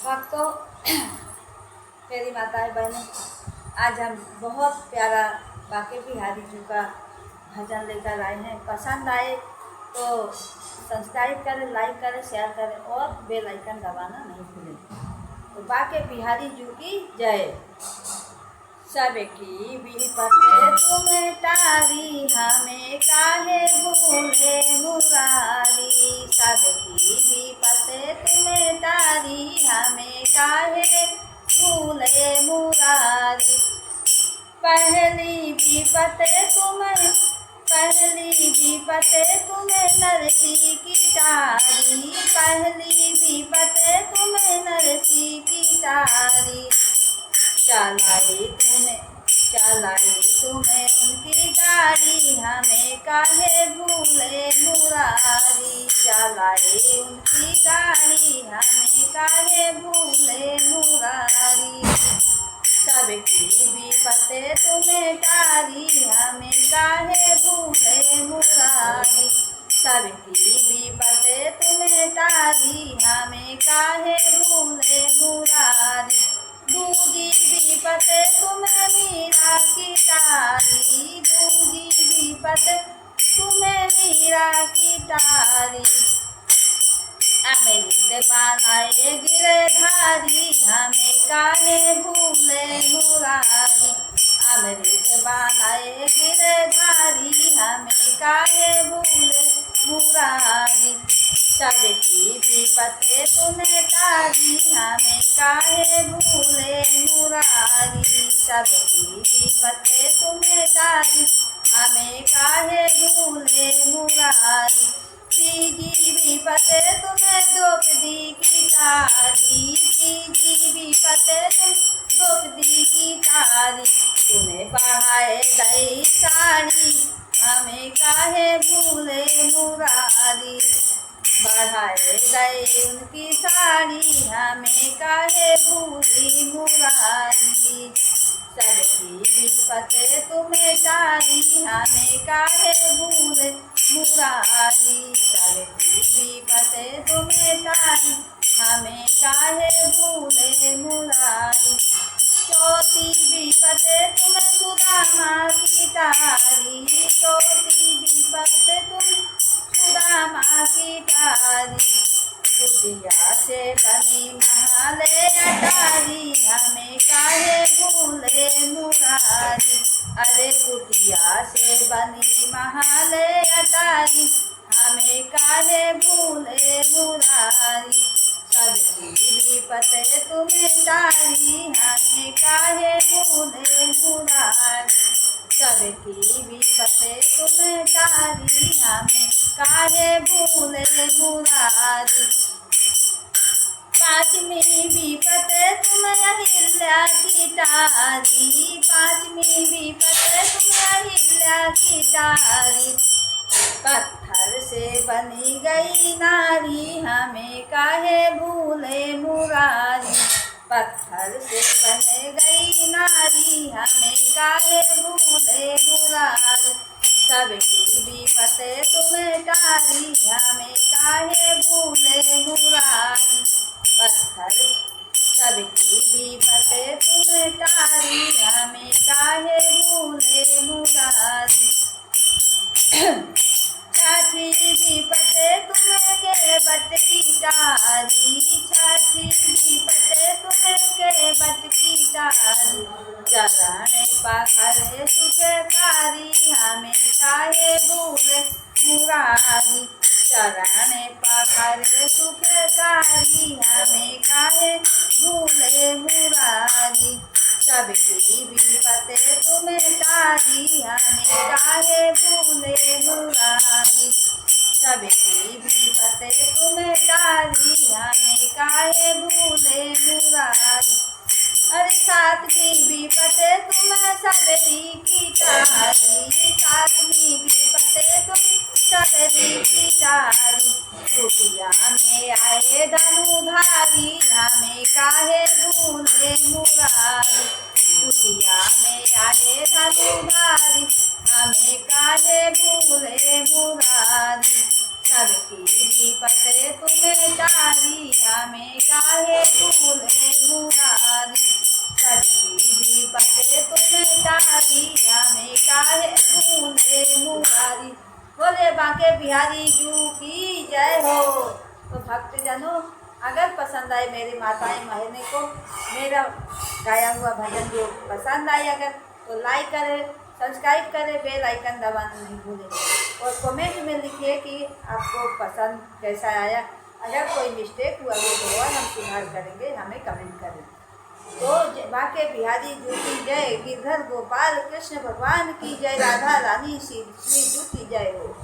भक्तों, मेरी माताएं बहनें, आज हम बहुत प्यारा बांके बिहारी जी का भजन लेकर आए हैं। पसंद आए तो सब्सक्राइब करें, लाइक करें, शेयर करें और बेल आइकन दबाना नहीं भूलें। तो बांके बिहारी जी की जय। सबकी विपत्ति तुम्हें तारी, हमें काहे भूले मुरारी। सबकी विपत्ति तुम्हें तारी, हमें काहे भूले मुरारी। पहली विपत्ति तुम्हें नरसी की तारी। पहली विपत्ति तुम्हें नरसी की तारी। चलाई तुम्हें उनकी गाड़ी, हमें काहे भूले मुरारी। चलाई उनकी गाड़ी, हमें काहे भूले मुरारी। सबकी विपत्ति तुम्हें तारी, हमें काहे भूले मुरारी। सबकी विपत्ति तुम्हें तारी, हमें काहे भूले मुरारी। दूजी विपत्ति तुम्हें मीरा की तारी। दूजी विपत्ति तुम्हें मीरा की तारी। अमृत बनाए गिरधारी, हमें काहे भूले मुरारी। अमृत बनाए गिरधारी, हमें काहे भूले मुरारी। सबकी विपत्ति तुम्हें तारी, हमें काहे भूले मुरारी। सबकी विपत्ति तुम्हें तारी, हमें काहे भूले मुरारी। तीजी विपत्ति तुम्हें द्रौपदी की तारी। तीजी विपत्ति तुम द्रौपदी की तारी। तुम्हें पढ़ाए गई साड़ी, हमें काहे भूले मुरारी। बढ़ाए गए उनकी साड़ी, हमें काहे भूली मुरारी। सबकी विपत्ति तुम्हें तारी, हमें काहे भूले मुरारी। सबकी विपत्ति तुम्हें तारी, हमें काहे भूले मुरारी। चौथी विपत्ति तुम्हें सुदामा की तारी। चौथी विपत्ति तुम सुदामा की तारी। कुटिया से बनी महाले अटारी, हमें काहे भूले मुरारी। अरे कुटिया से बनी महाले अटारी, हमें काहे भूले मुरारी। सबकी विपत्ति तुम्हें तारी, हमें काहे भूले मुरारी। सबकी विपत्ति तुम्हें तारी, हमें काहे भूले मुरारी। पांचवी विपत्ति तुम्हें अहिल्या की तारी। पांचवी विपत्ति तुम्हें अहिल्या की तारी। पत्थर से बनी गई नारी, हमें काहे भूले मुरारी। पत्थर से बन गई नारी, हमें काहे भूले मुरारी। सबकी विपत्ति तुम्हें तारी, हमें काहे भूले मुरारी। पत्थर सबकी विपत्ति तुम्हें तारी, हमें काहे भूले मुरारी। छठी विपत्ति तुम्हें केवट की तारी। छठी विपत्ति तुम्हें केवट की तारी। चरण पखरे सुखकारी, हमें काहे भूले मुरारी। चरण पखरे सुखकारी, हमें काहे भूले मुरारी। सबकी विपत्ति तुम्हें तारी, हमें काहे भूले मुरारी। सबकी विपत्ति तुम्हें तारी, हमें काहे भूले मुरारी। अरे सातवीं विपत्ति तुम्हें सबरी की तारी। सातवीं विपत्ति तुम सबरी की तारी। कुटिया में आए धनुधारी, हमें काहे भूले मुरारी। कुटिया में आए धनुधारी, हमें काहे भूले मुरारी। सबकी विपत्ति तुम्हें तारी, हमें काहे भूले मुरारी, सजती पटे तुम्हें तारी, हमें काहे भूले मुरारी। बोले बांके बिहारी जू की जय हो। तो भक्तजनों, अगर पसंद आए मेरी माताएं बहनें को मेरा गाया हुआ भजन जो पसंद आए अगर, तो लाइक करें, सब्सक्राइब करें, बेल आइकन दबाना नहीं भूलें और कमेंट में लिखिए कि आपको पसंद कैसा आया। अगर कोई मिस्टेक हुआ तो हम सुधार करेंगे, हमें कमेंट करें। तो बांके बिहारी जू की जय, गिरधर गोपाल कृष्ण भगवान की जय, राधा रानी श्री जू की जय हो।